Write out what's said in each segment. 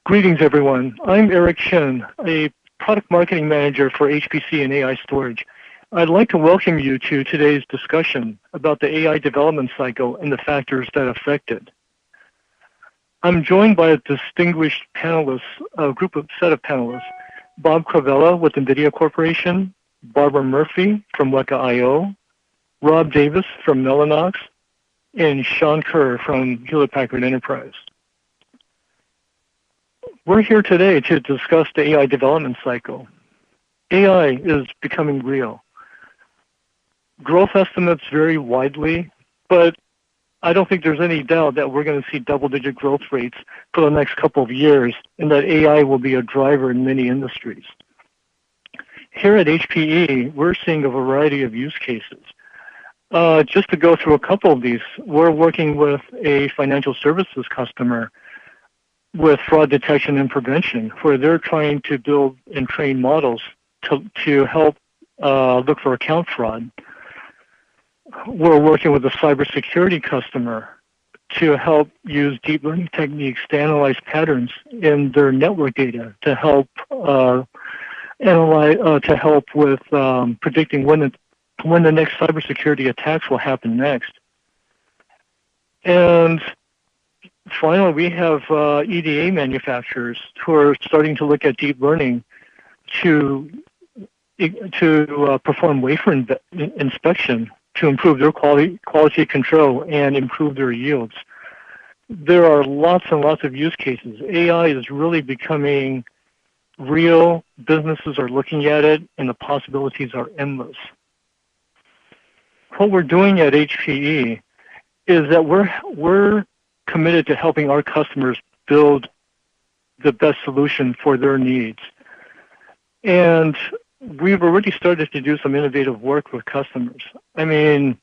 Greetings, everyone. I'm Eric Chen, a product marketing manager for HPC and AI storage. I'd like to welcome you to today's discussion about the AI development cycle and the factors that affect it. I'm joined by a distinguished panelists, set of panelists, Bob Cravella with Nvidia Corporation, Barbara Murphy from WekaIO, Rob Davis from Mellanox, and Sean Kerr from Hewlett-Packard Enterprise. We're here today to discuss the AI development cycle. AI is becoming real. Growth estimates vary widely, but I don't think there's any doubt that we're going to see double-digit growth rates for the next couple of years, and that AI will be a driver in many industries. Here at HPE, we're seeing a variety of use cases. Just to go through a couple of these, we're working with a financial services customer with fraud detection and prevention, where they're trying to build and train models to help look for account fraud. We're working with a cybersecurity customer to help use deep learning techniques to analyze patterns in their network data to help with predicting when the next cybersecurity attacks will happen next. And finally, we have EDA manufacturers who are starting to look at deep learning to perform wafer inspection to improve their quality control and improve their yields. There are lots and lots of use cases. AI is really becoming real. Businesses are looking at it, and the possibilities are endless. What we're doing at HPE is that we're committed to helping our customers build the best solution for their needs. And we've already started to do some innovative work with customers. I mean,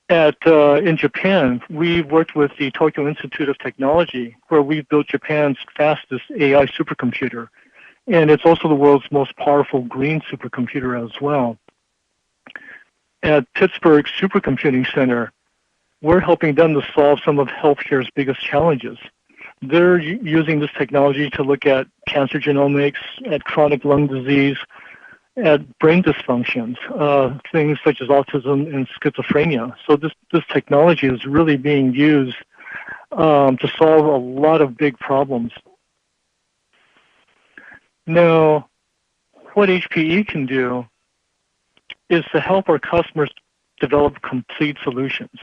in Japan, we worked with the Tokyo Institute of Technology, where we built Japan's fastest AI supercomputer. And it's also the world's most powerful green supercomputer as well. At Pittsburgh Supercomputing Center, we're helping them to solve some of healthcare's biggest challenges. They're using this technology to look at cancer genomics, at chronic lung disease, at brain dysfunctions, things such as autism and schizophrenia. So this technology is really being used to solve a lot of big problems. Now, what HPE can do is to help our customers develop complete solutions.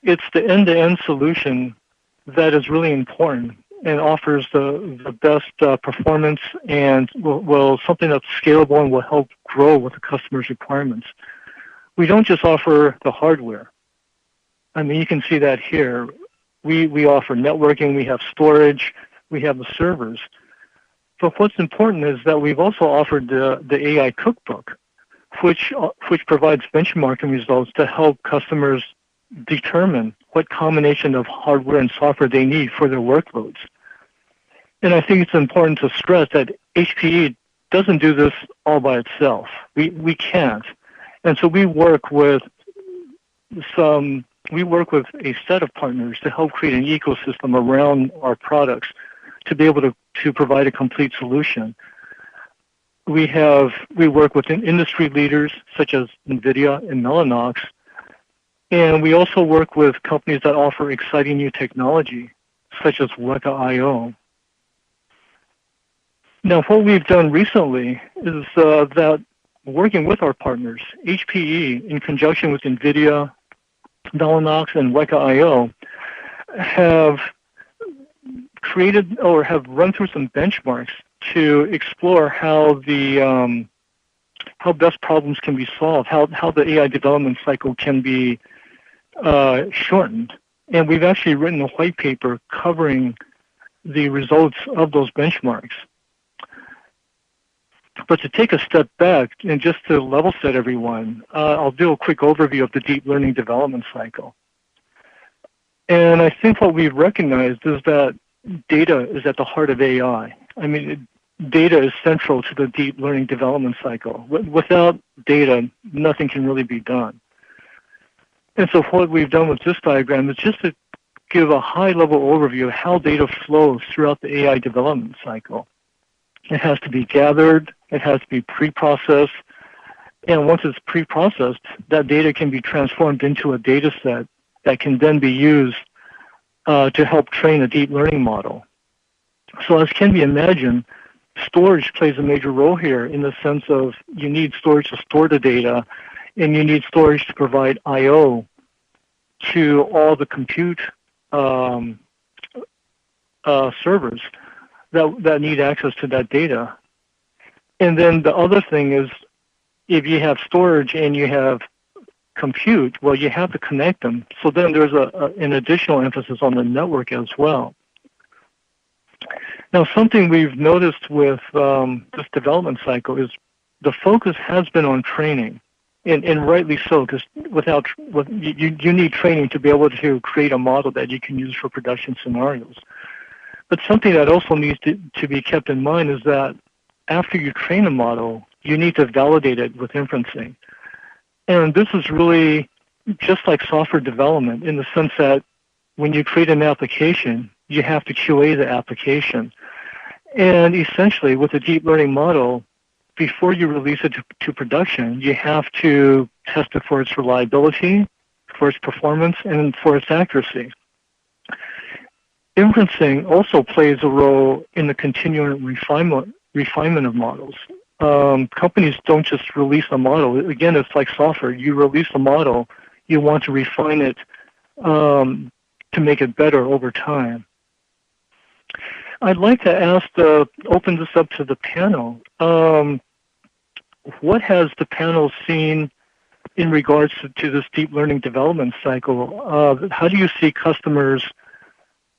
It's the end-to-end solution that is really important and offers the best performance and something that's scalable and will help grow with the customer's requirements. We don't just offer the hardware. I mean, you can see that here. We offer networking, we have storage, we have the servers. But what's important is that we've also offered the AI cookbook, which provides benchmarking results to help customers determine what combination of hardware and software they need for their workloads. And I think it's important to stress that HPE doesn't do this all by itself. We can't. And so we work with a set of partners to help create an ecosystem around our products to be able to provide a complete solution. We work with industry leaders such as Nvidia and Mellanox, and we also work with companies that offer exciting new technology, such as WekaIO. Now, what we've done recently is that working with our partners, HPE, in conjunction with Nvidia, Mellanox, and WekaIO, have created or have run through some benchmarks to explore how best problems can be solved, how the AI development cycle can be shortened. And we've actually written a white paper covering the results of those benchmarks. But to take a step back and just to level set everyone, I'll do a quick overview of the deep learning development cycle. And I think what we've recognized is that data is at the heart of AI. I mean, data is central to the deep learning development cycle. Without data, nothing can really be done. And so what we've done with this diagram is just to give a high-level overview of how data flows throughout the AI development cycle. It has to be gathered, it has to be pre-processed, and once it's pre-processed, that data can be transformed into a data set that can then be used to help train a deep learning model. So as can be imagined, storage plays a major role here in the sense of you need storage to store the data, and you need storage to provide I/O to all the compute servers that need access to that data. And then the other thing is, if you have storage and you have compute, well, you have to connect them. So then there's an additional emphasis on the network as well. Now, something we've noticed with this development cycle is the focus has been on training, and rightly so, because you need training to be able to create a model that you can use for production scenarios. But something that also needs to be kept in mind is that after you train a model, you need to validate it with inferencing. And this is really just like software development in the sense that when you create an application, you have to QA the application. And essentially, with a deep learning model, before you release it to production, you have to test it for its reliability, for its performance, and for its accuracy. Inferencing also plays a role in the continuing refinement of models. Companies don't just release a model. Again, it's like software. You release a model, you want to refine it to make it better over time. I'd like to open this up to the panel. What has the panel seen in regards to this deep learning development cycle? How do you see customers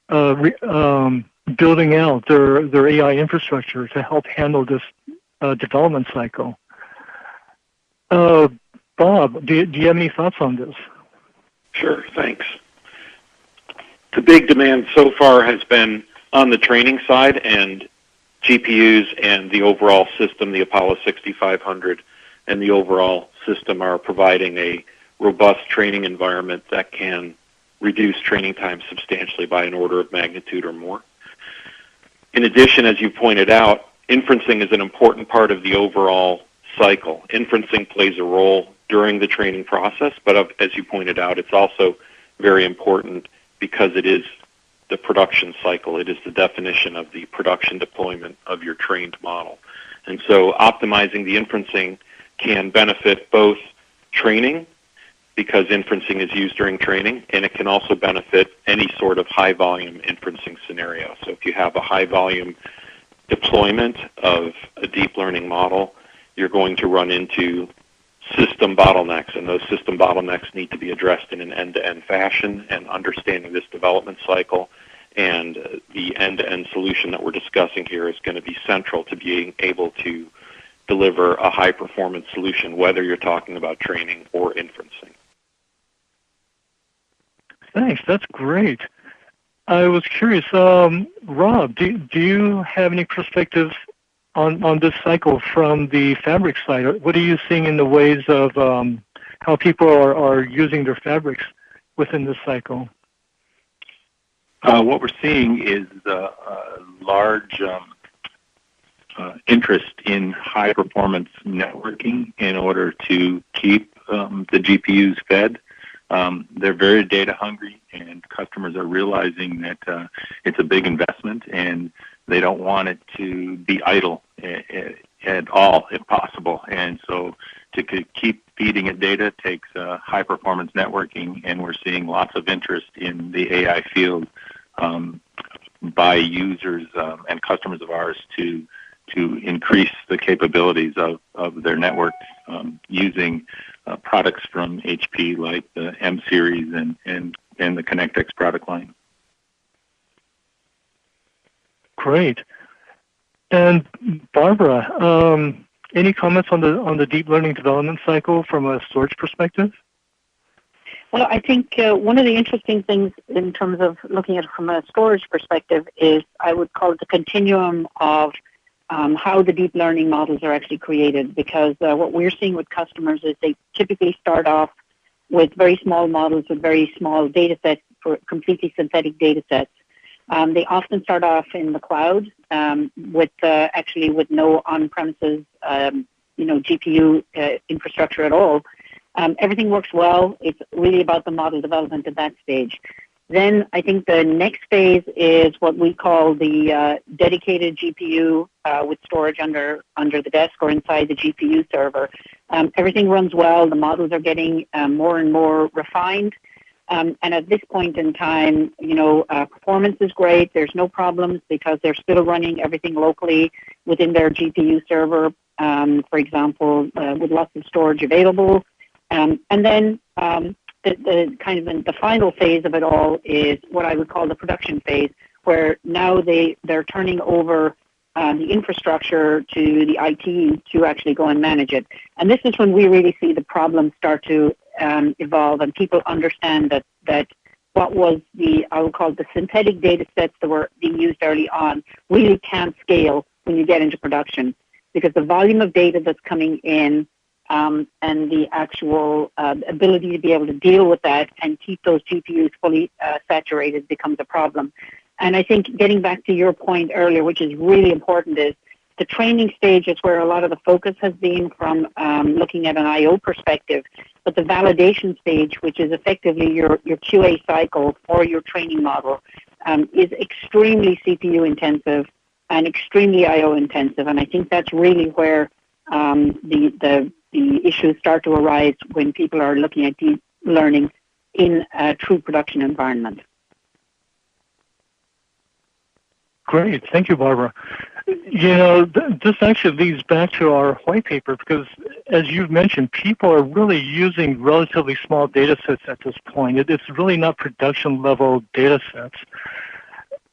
building out their AI infrastructure to help handle this development cycle? Bob, do you have any thoughts on this? Sure, thanks. The big demand so far has been on the training side, and GPUs and the overall system, the Apollo 6500 and the overall system are providing a robust training environment that can reduce training time substantially by an order of magnitude or more. In addition, as you pointed out, inferencing is an important part of the overall cycle. Inferencing plays a role during the training process, but as you pointed out, it's also very important because it is the production cycle. It is the definition of the production deployment of your trained model. And so optimizing the inferencing can benefit both training, because inferencing is used during training, and it can also benefit any sort of high-volume inferencing scenario. So if you have a high-volume deployment of a deep learning model, you're going to run into system bottlenecks, and those system bottlenecks need to be addressed in an end-to-end fashion, and understanding this development cycle and the end-to-end solution that we're discussing here is going to be central to being able to deliver a high-performance solution, whether you're talking about training or inferencing. Thanks. That's great. I was curious, Rob, do you have any perspectives on this cycle from the fabric side? What are you seeing in the ways of how people are using their fabrics within this cycle? What we're seeing is large interest in high-performance networking in order to keep the GPUs fed. They're very data hungry, and customers are realizing that it's a big investment, and they don't want it to be idle at all, if possible. And so to keep feeding it data takes high-performance networking, and we're seeing lots of interest in the AI field by users and customers of ours to increase the capabilities of their network using products from HP like the M series and the ConnectX product line. Great. And Barbara, any comments on the deep learning development cycle from a storage perspective? Well, I think one of the interesting things in terms of looking at it from a storage perspective is I would call it the continuum of how the deep learning models are actually created, because what we're seeing with customers is they typically start off with very small models with very small data sets, for completely synthetic data sets. They often start off in the cloud with no on-premises GPU infrastructure at all. Everything works well. It's really about the model development at that stage. Then I think the next phase is what we call the dedicated GPU with storage under the desk or inside the GPU server. Everything runs well. The models are getting more and more refined. And at this point in time, performance is great. There's no problems because they're still running everything locally within their GPU server, for example, with lots of storage available. And then the final phase of it all is what I would call the production phase, where now they're turning over the infrastructure to the IT to actually go and manage it. And this is when we really see the problems start to evolve, and people understand that what was I would call the synthetic data sets that were being used early on really can't scale when you get into production, because the volume of data that's coming in and the actual ability to be able to deal with that and keep those GPUs fully saturated becomes a problem. And I think getting back to your point earlier, which is really important, is the training stage is where a lot of the focus has been from looking at an I/O perspective, but the validation stage, which is effectively your QA cycle for your training model, is extremely CPU intensive and extremely I/O intensive. And I think that's really where the issues start to arise when people are looking at deep learning in a true production environment. Great. Thank you, Barbara. This actually leads back to our white paper because, as you've mentioned, people are really using relatively small data sets at this point. It's really not production-level data sets.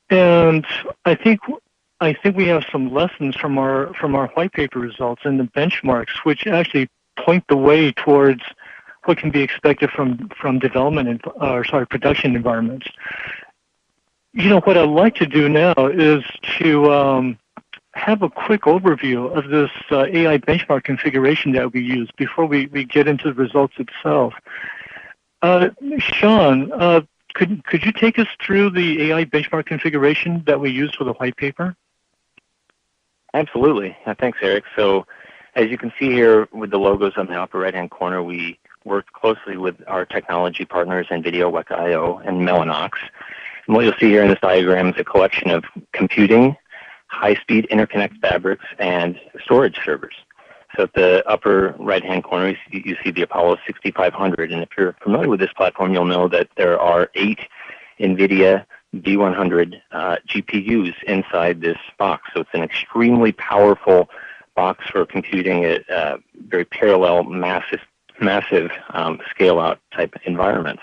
And I think we have some lessons from our white paper results and the benchmarks, which actually point the way towards what can be expected from production environments. What I'd like to do now is to have a quick overview of this AI benchmark configuration that we use before we get into the results itself. Sean, could you take us through the AI benchmark configuration that we use for the white paper? Absolutely. Thanks, Eric. So as you can see here with the logos on the upper right-hand corner, we worked closely with our technology partners, Nvidia, WekaIO, and Mellanox. And what you'll see here in this diagram is a collection of computing, high-speed interconnect fabrics, and storage servers. So at the upper right-hand corner, you see the Apollo 6500. And if you're familiar with this platform, you'll know that there are 8 Nvidia B100 GPUs inside this box. So it's an extremely powerful box for computing at very parallel, massive scale-out type environments.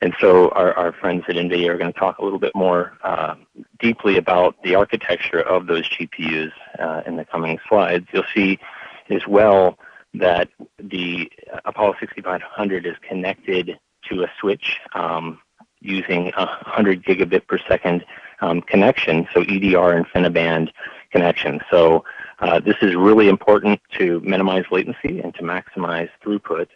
And so our friends at NVIDIA are going to talk a little bit more deeply about the architecture of those GPUs in the coming slides. You'll see as well that the Apollo 6500 is connected to a switch using 100 gigabit per second connection, so EDR InfiniBand connection. So this is really important to minimize latency and to maximize throughput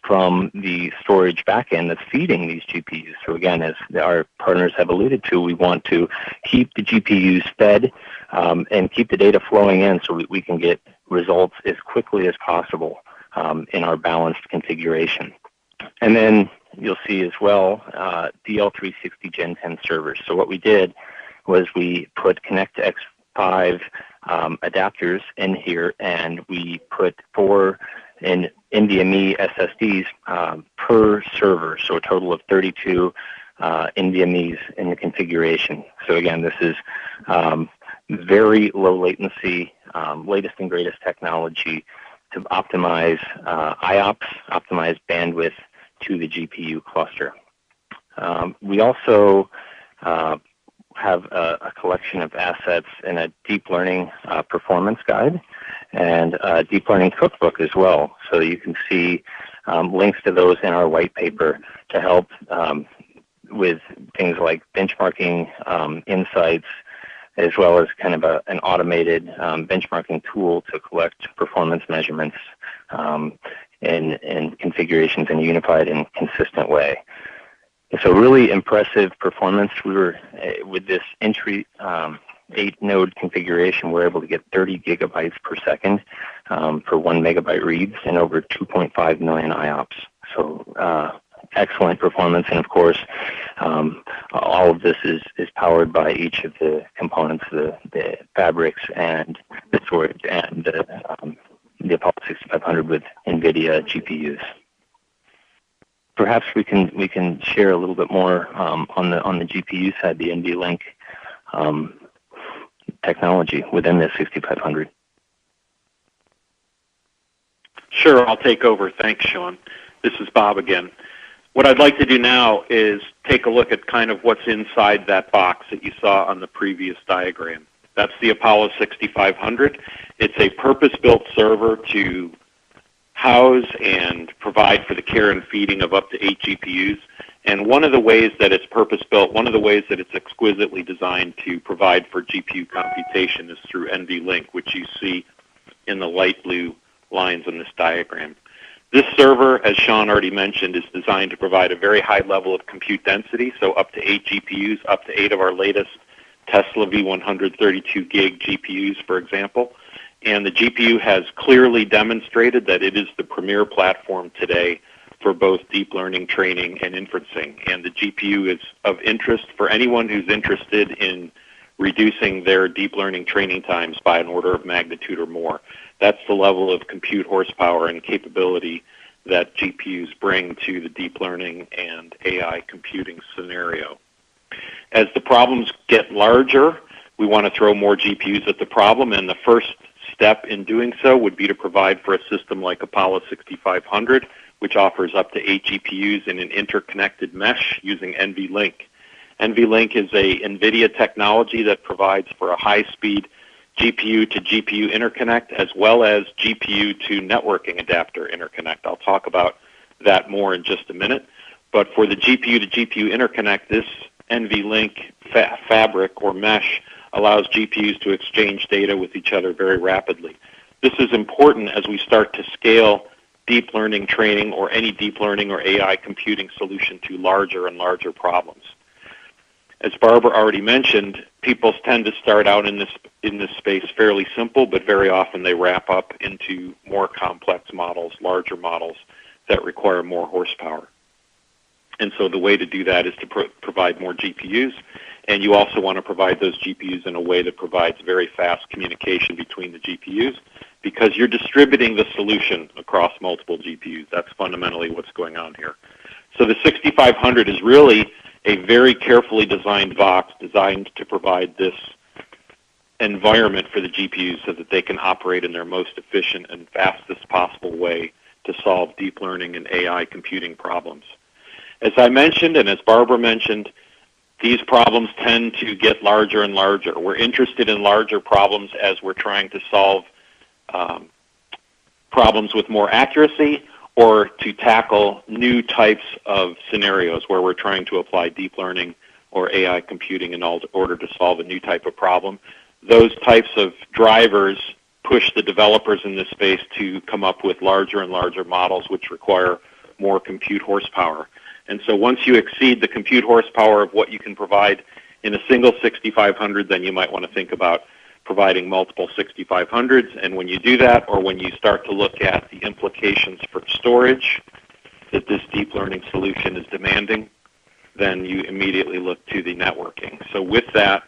from the storage backend that's feeding these GPUs. So again, as our partners have alluded to, we want to keep the GPUs fed and keep the data flowing in so we can get results as quickly as possible in our balanced configuration. And then you'll see as well DL360 Gen 10 servers. So what we did was we put Connect to X5 adapters in here, and we put 4 in NVMe SSDs per server, so a total of 32 NVMEs in the configuration. So again, this is very low latency, latest and greatest technology to optimize IOPS, optimize bandwidth to the GPU cluster. We also have a collection of assets in a deep learning performance guide and a deep learning cookbook as well. So you can see links to those in our white paper to help with things like benchmarking insights, as well as kind of an automated benchmarking tool to collect performance measurements and configurations in a unified and consistent way. So really impressive performance. We were, with this entry 8-node configuration, we're able to get 30 gigabytes per second for 1 megabyte reads and over 2.5 million IOPS. So excellent performance, and of course, all of this is powered by each of the components, the fabrics and the storage and the Apollo 6500 with Nvidia GPUs. Perhaps we can share a little bit more on the GPU side, the NVLink technology within the 6500. Sure, I'll take over. Thanks, Sean. This is Bob again. What I'd like to do now is take a look at kind of what's inside that box that you saw on the previous diagram. That's the Apollo 6500. It's a purpose-built server to house and provide for the care and feeding of up to 8 GPUs. And one of the ways that it's purpose-built, one of the ways that it's exquisitely designed to provide for GPU computation is through NVLink, which you see in the light blue lines on this diagram. This server, as Sean already mentioned, is designed to provide a very high level of compute density, so up to 8 GPUs, up to 8 of our latest Tesla V132 gig GPUs, for example. And the GPU has clearly demonstrated that it is the premier platform today for both deep learning training and inferencing. And the GPU is of interest for anyone who's interested in reducing their deep learning training times by an order of magnitude or more. That's the level of compute horsepower and capability that GPUs bring to the deep learning and AI computing scenario. As the problems get larger, we want to throw more GPUs at the problem, and the first step in doing so would be to provide for a system like Apollo 6500, which offers up to 8 GPUs in an interconnected mesh using NVLink. NVLink is a Nvidia technology that provides for a high-speed GPU to GPU interconnect as well as GPU to networking adapter interconnect. I'll talk about that more in just a minute. But for the GPU to GPU interconnect, this NVLink fabric or mesh allows GPUs to exchange data with each other very rapidly. This is important as we start to scale deep learning training or any deep learning or AI computing solution to larger and larger problems. As Barbara already mentioned, people tend to start out in this space fairly simple, but very often they wrap up into more complex models, larger models that require more horsepower. And so the way to do that is to provide more GPUs, and you also want to provide those GPUs in a way that provides very fast communication between the GPUs because you're distributing the solution across multiple GPUs. That's fundamentally what's going on here. So the 6500 is really a very carefully designed box designed to provide this environment for the GPUs so that they can operate in their most efficient and fastest possible way to solve deep learning and AI computing problems. As I mentioned, and as Barbara mentioned, these problems tend to get larger and larger. We're interested in larger problems as we're trying to solve problems with more accuracy or to tackle new types of scenarios where we're trying to apply deep learning or AI computing in order to solve a new type of problem. Those types of drivers push the developers in this space to come up with larger and larger models which require more compute horsepower. And so once you exceed the compute horsepower of what you can provide in a single 6500, then you might want to think about providing multiple 6500s. And when you do that, or when you start to look at the implications for storage that this deep learning solution is demanding, then you immediately look to the networking. So with that,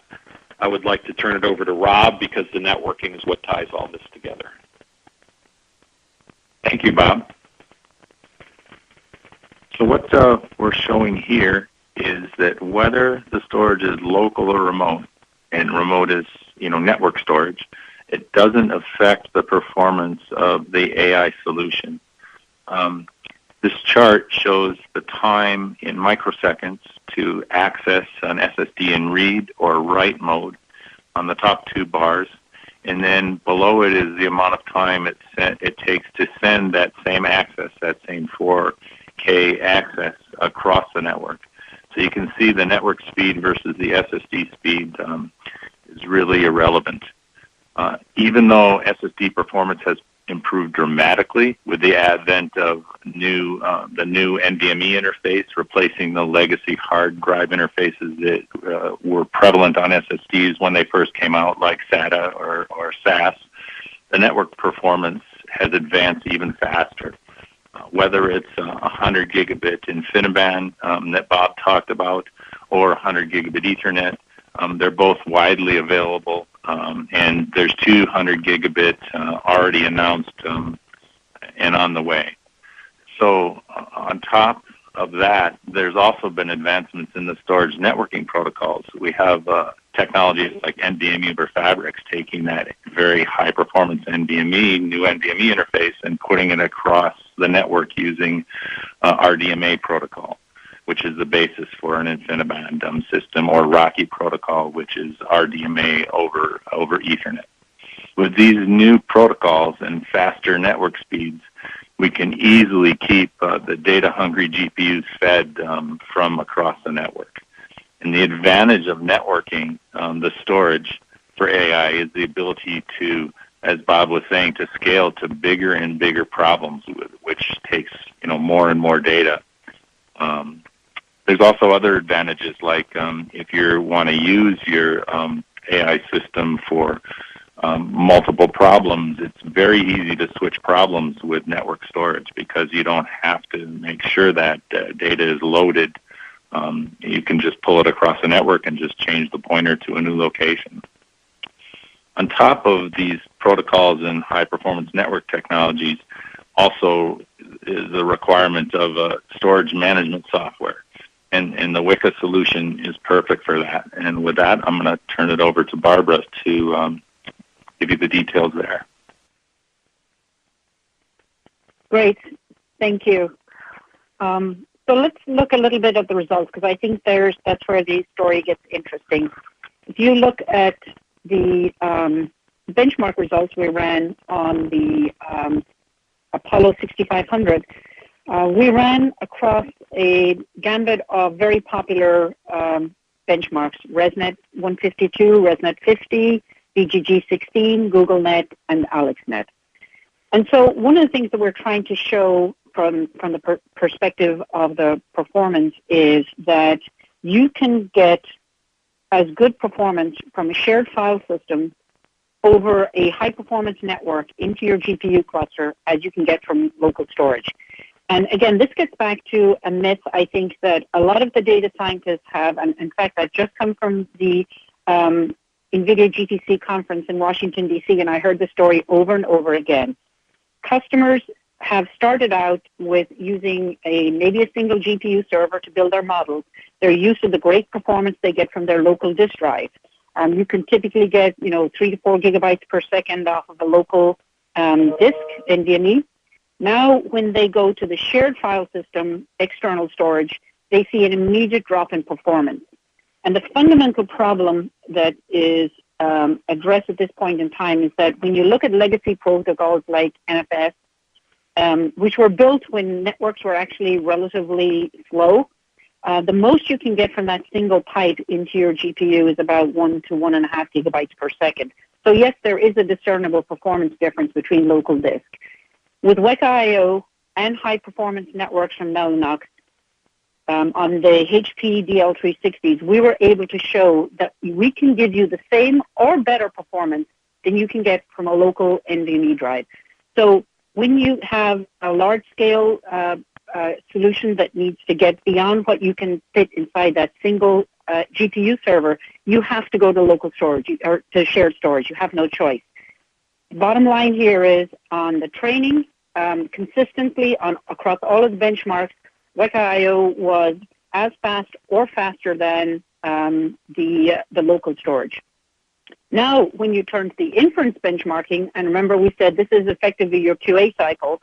I would like to turn it over to Rob because the networking is what ties all this together. Thank you, Bob. So what we're showing here is that whether the storage is local or remote, and remote is network storage, it doesn't affect the performance of the AI solution. This chart shows the time in microseconds to access an SSD in read or write mode on the top two bars, and then below it is the amount of time it takes to send that same access, that same 4K access across the network. So you can see the network speed versus the SSD speed is really irrelevant. Even though SSD performance has improved dramatically with the advent of the new NVMe interface, replacing the legacy hard drive interfaces that were prevalent on SSDs when they first came out, like SATA or SAS. The network performance has advanced even faster. Whether it's 100 gigabit InfiniBand that Bob talked about, or 100 gigabit Ethernet, they're both widely available, and there's 200 gigabit already announced and on the way. So on top of that, there's also been advancements in the storage networking protocols. We have technologies like NVMe over Fabrics taking that very high performance new NVMe interface and putting it across the network using RDMA protocol, which is the basis for an InfiniBand system, or Rocky protocol, which is RDMA over Ethernet. With these new protocols and faster network speeds, we can easily keep the data-hungry GPUs fed from across the network. And the advantage of networking the storage for AI is the ability to, as Bob was saying, to scale to bigger and bigger problems, which takes more and more data. There's also other advantages, like if you want to use your AI system for multiple problems, it's very easy to switch problems with network storage because you don't have to make sure that data is loaded. You can just pull it across the network and just change the pointer to a new location. On top of these protocols and high-performance network technologies, also is the requirement of storage management software. And the Weka solution is perfect for that. And with that, I'm going to turn it over to Barbara to give you the details there. Great. Thank you. So let's look a little bit at the results, because I think that's where the story gets interesting. If you look at the benchmark results we ran on the Apollo 6500, we ran across a gambit of very popular benchmarks: ResNet 152, ResNet 50, BGG 16, GoogleNet, and AlexNet. And so one of the things that we're trying to show from the perspective of the performance is that you can get as good performance from a shared file system over a high-performance network into your GPU cluster as you can get from local storage. And again, this gets back to a myth, I think, that a lot of the data scientists have, and in fact, I've just come from the NVIDIA GTC conference in Washington, D.C., and I heard the story over and over again. Customers have started out with using maybe a single GPU server to build their models. They're used to the great performance they get from their local disk drive. You can typically get 3 to 4 gigabytes per second off of a local disk, NVMe. Now, when they go to the shared file system, external storage, they see an immediate drop in performance. And the fundamental problem that is addressed at this point in time is that when you look at legacy protocols like NFS, which were built when networks were actually relatively slow, the most you can get from that single pipe into your GPU is about 1 to 1.5 gigabytes per second. So yes, there is a discernible performance difference between local disk. With WekaIO and high-performance networks from Mellanox on the HP DL360s, we were able to show that we can give you the same or better performance than you can get from a local NVMe drive. So when you have a large-scale solution that needs to get beyond what you can fit inside that single GPU server, you have to go to local storage or to shared storage. You have no choice. Bottom line here is on the training, consistently across all of the benchmarks, WekaIO was as fast or faster than the local storage. Now, when you turn to the inference benchmarking, and remember we said this is effectively your QA cycle,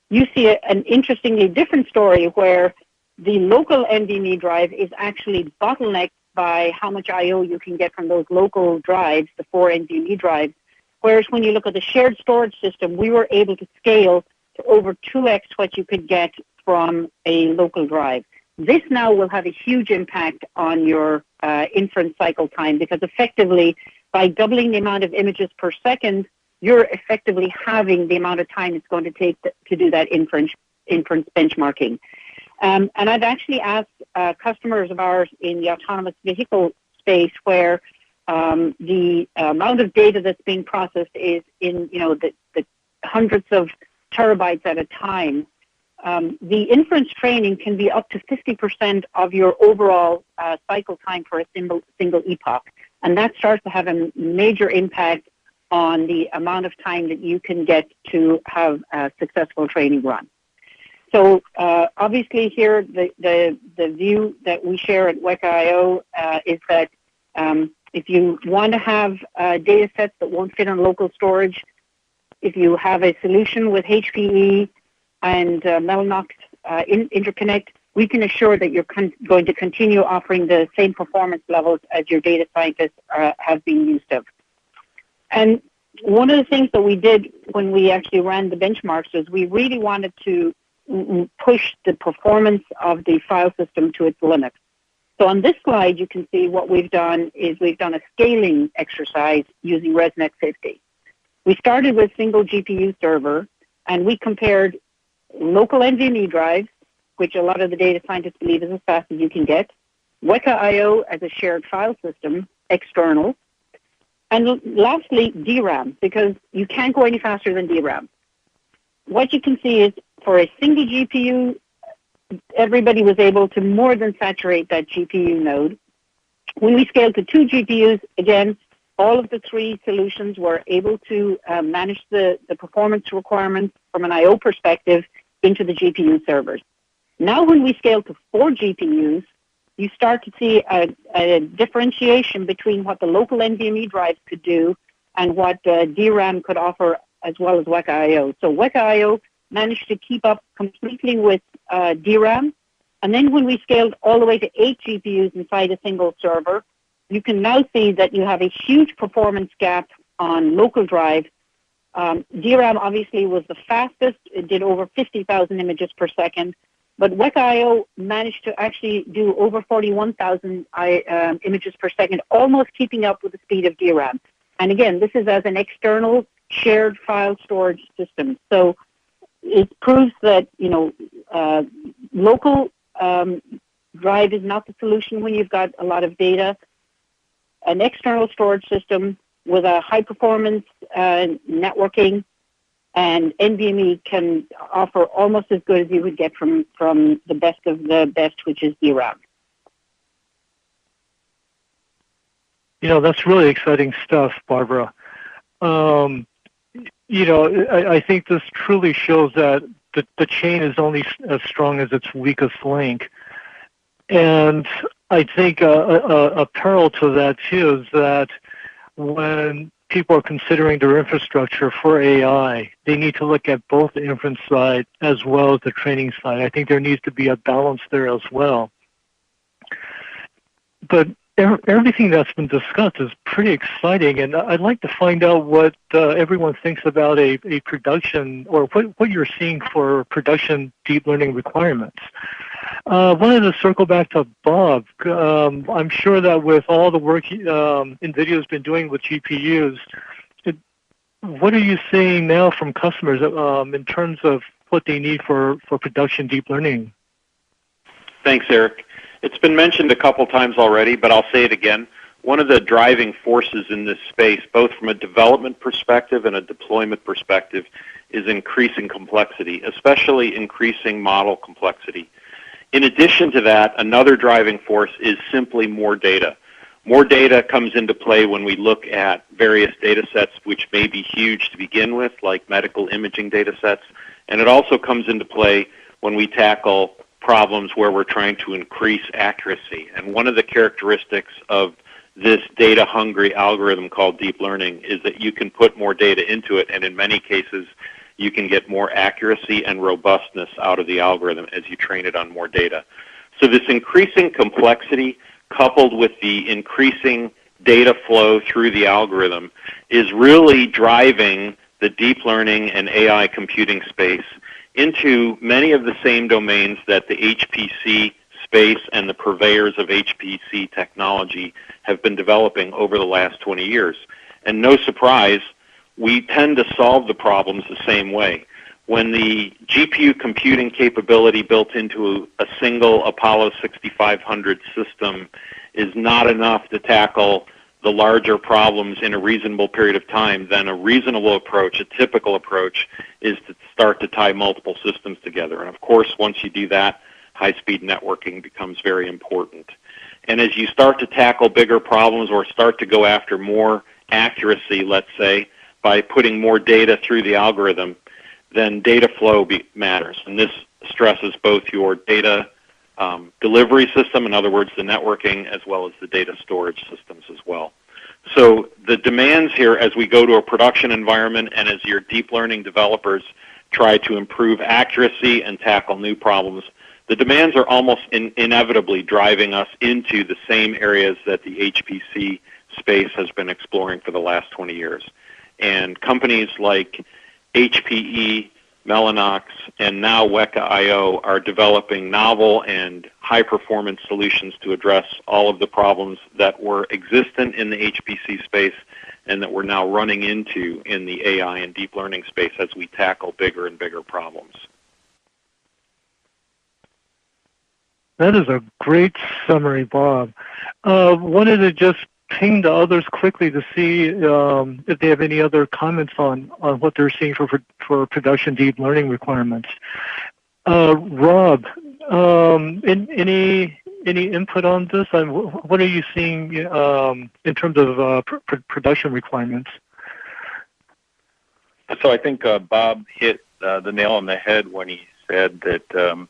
you see an interestingly different story where the local NVMe drive is actually bottlenecked by how much I/O you can get from those local drives, the 4 NVMe drives. Whereas when you look at the shared storage system, we were able to scale to over 2x what you could get from a local drive. This now will have a huge impact on your inference cycle time, because effectively by doubling the amount of images per second, you're effectively halving the amount of time it's going to take to do that inference benchmarking. And I've actually asked customers of ours in the autonomous vehicle space where the amount of data that's being processed is in the hundreds of terabytes at a time. The inference training can be up to 50% of your overall cycle time for a single epoch. And that starts to have a major impact on the amount of time that you can get to have a successful training run. So obviously here, the view that we share at WekaIO is that if you want to have data sets that won't fit on local storage, if you have a solution with HPE and Mellanox interconnect, we can assure that you're going to continue offering the same performance levels as your data scientists have been used to. And one of the things that we did when we actually ran the benchmarks is we really wanted to push the performance of the file system to its limits. So on this slide, you can see what we've done is we've done a scaling exercise using ResNet 50. We started with single GPU server, and we compared local NVMe drives, which a lot of the data scientists believe is as fast as you can get, WekaIO as a shared file system, external, and lastly, DRAM, because you can't go any faster than DRAM. What you can see is for a single GPU, everybody was able to more than saturate that GPU node. When we scaled to 2 GPUs, again, all of the 3 solutions were able to manage the performance requirements from an I/O perspective into the GPU servers. Now when we scale to 4 GPUs, you start to see a differentiation between what the local NVMe drives could do and what DRAM could offer as well as WekaIO. So WekaIO managed to keep up completely with DRAM. And then when we scaled all the way to 8 GPUs inside a single server, you can now see that you have a huge performance gap on local drive. DRAM obviously was the fastest. It did over 50,000 images per second. But WekaIO managed to actually do over 41,000 images per second, almost keeping up with the speed of DRAM. And again, this is as an external shared file storage system. So it proves that, local drive is not the solution when you've got a lot of data. An external storage system with a high-performance networking and NVMe can offer almost as good as you would get from the best of the best, which is DRAM. That's really exciting stuff, Barbara. I think this truly shows that the chain is only as strong as its weakest link. And I think a parallel to that, too, is that when people are considering their infrastructure for AI, they need to look at both the inference side as well as the training side. I think there needs to be a balance there as well. But everything that's been discussed is pretty exciting, and I'd like to find out what everyone thinks about a production, or what you're seeing for production deep learning requirements. Wanted to circle back to Bob. I'm sure that with all the work Nvidia has been doing with GPUs, what are you seeing now from customers in terms of what they need for production deep learning? Thanks, Eric. It's been mentioned a couple times already, but I'll say it again. One of the driving forces in this space, both from a development perspective and a deployment perspective, is increasing complexity, especially increasing model complexity. In addition to that, another driving force is simply more data. More data comes into play when we look at various data sets which may be huge to begin with, like medical imaging data sets, and it also comes into play when we tackle problems where we're trying to increase accuracy. And one of the characteristics of this data-hungry algorithm called deep learning is that you can put more data into it, and in many cases, you can get more accuracy and robustness out of the algorithm as you train it on more data. So this increasing complexity coupled with the increasing data flow through the algorithm is really driving the deep learning and AI computing space into many of the same domains that the HPC space and the purveyors of HPC technology have been developing over the last 20 years. And no surprise, we tend to solve the problems the same way. When the GPU computing capability built into a single Apollo 6500 system is not enough to tackle the larger problems in a reasonable period of time, then a reasonable approach, a typical approach, is to start to tie multiple systems together. And of course, once you do that, high-speed networking becomes very important. And as you start to tackle bigger problems or start to go after more accuracy, let's say, by putting more data through the algorithm, then data flow matters. And this stresses both your data delivery system, in other words, the networking, as well as the data storage systems as well. So the demands here as we go to a production environment and as your deep learning developers try to improve accuracy and tackle new problems, the demands are almost inevitably driving us into the same areas that the HPC space has been exploring for the last 20 years. And companies like HPE, Mellanox, and now WekaIO are developing novel and high-performance solutions to address all of the problems that were existent in the HPC space and that we're now running into in the AI and deep learning space as we tackle bigger and bigger problems. That is a great summary, Bob. Wanted to just ping the others quickly to see if they have any other comments on what they're seeing for production deep learning requirements. Rob, any input on this? What are you seeing in terms of production requirements? So I think Bob hit the nail on the head when he said that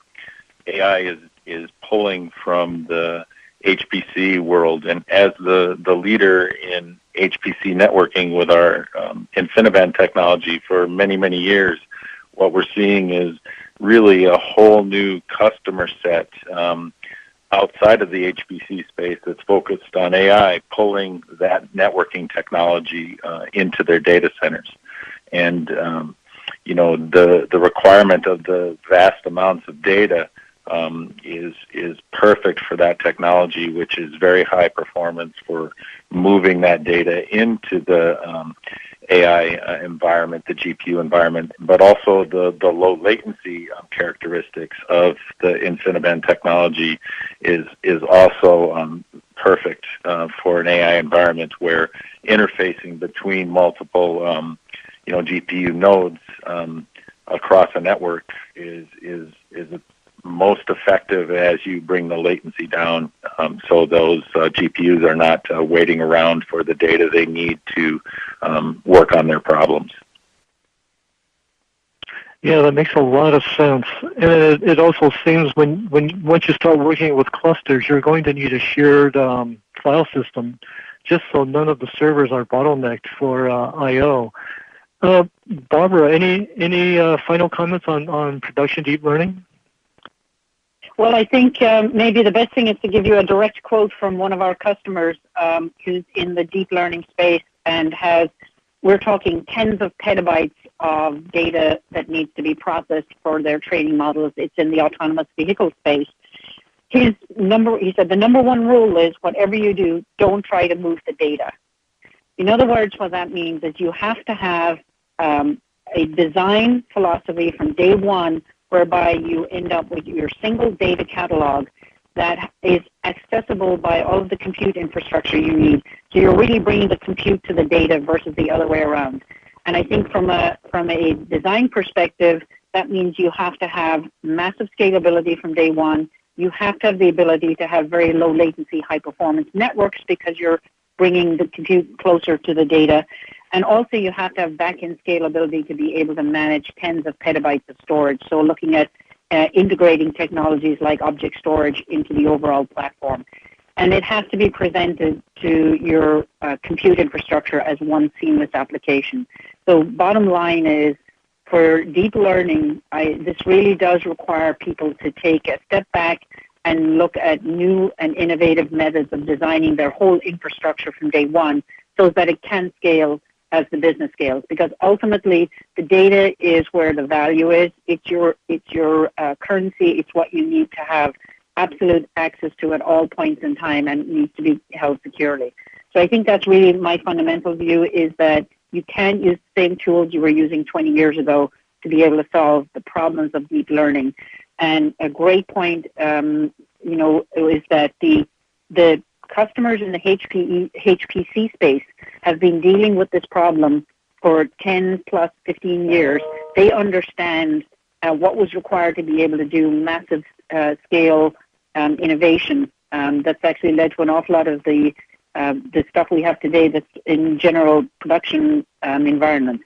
AI is pulling from the HPC world, and as the leader in HPC networking with our InfiniBand technology for many, many years, what we're seeing is really a whole new customer set outside of the HPC space that's focused on AI, pulling that networking technology into their data centers. And the requirement of the vast amounts of data is perfect for that technology, which is very high performance for moving that data into the AI environment, the GPU environment, but also the low latency characteristics of the InfiniBand technology is also perfect for an AI environment where interfacing between multiple GPU nodes across a network is most effective as you bring the latency down, so those GPUs are not waiting around for the data they need to work on their problems. Yeah, that makes a lot of sense. And it also seems once you start working with clusters, you're going to need a shared file system, just so none of the servers are bottlenecked for I/O. Barbara, any final comments on production deep learning? Well, I think maybe the best thing is to give you a direct quote from one of our customers who's in the deep learning space and we're talking tens of petabytes of data that needs to be processed for their training models. It's in the autonomous vehicle space. He said the number one rule is whatever you do, don't try to move the data. In other words, what that means is you have to have a design philosophy from day one whereby you end up with your single data catalog that is accessible by all of the compute infrastructure you need. So you're really bringing the compute to the data versus the other way around. And I think from a design perspective, that means you have to have massive scalability from day one. You have to have the ability to have very low latency, high performance networks because you're bringing the compute closer to the data. And also you have to have back-end scalability to be able to manage tens of petabytes of storage. So looking at integrating technologies like object storage into the overall platform. And it has to be presented to your compute infrastructure as one seamless application. So bottom line is, for deep learning, this really does require people to take a step back and look at new and innovative methods of designing their whole infrastructure from day one so that it can scale as the business scales, because ultimately the data is where the value is. It's your currency. It's what you need to have absolute access to at all points in time, and it needs to be held securely. So I think that's really my fundamental view, is that You can't use the same tools you were using 20 years ago to be able to solve the problems of deep learning. And a great point, is that the customers in the HPC space have been dealing with this problem for 10 plus 15 years. They understand what was required to be able to do massive scale innovation. That's actually led to an awful lot of the stuff we have today that's in general production environments.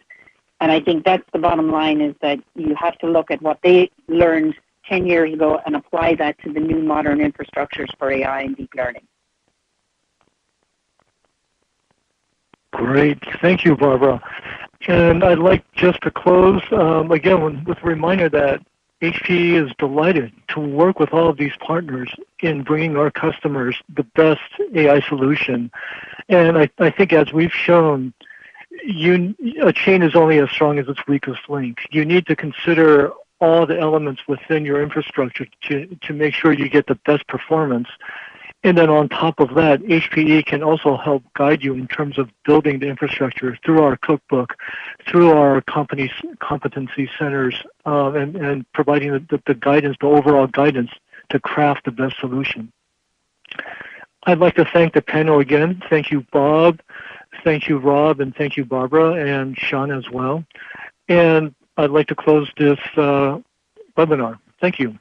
And I think that's the bottom line, is that you have to look at what they learned 10 years ago and apply that to the new modern infrastructures for AI and deep learning. Great. Thank you, Barbara. And I'd like just to close, again, with a reminder that HPE is delighted to work with all of these partners in bringing our customers the best AI solution. And I think, as we've shown, a chain is only as strong as its weakest link. You need to consider all the elements within your infrastructure to make sure you get the best performance. And then on top of that, HPE can also help guide you in terms of building the infrastructure through our cookbook, through our competency centers, and providing the guidance, the overall guidance to craft the best solution. I'd like to thank the panel again. Thank you, Bob. Thank you, Rob, and thank you, Barbara, and Sean as well. And I'd like to close this webinar. Thank you.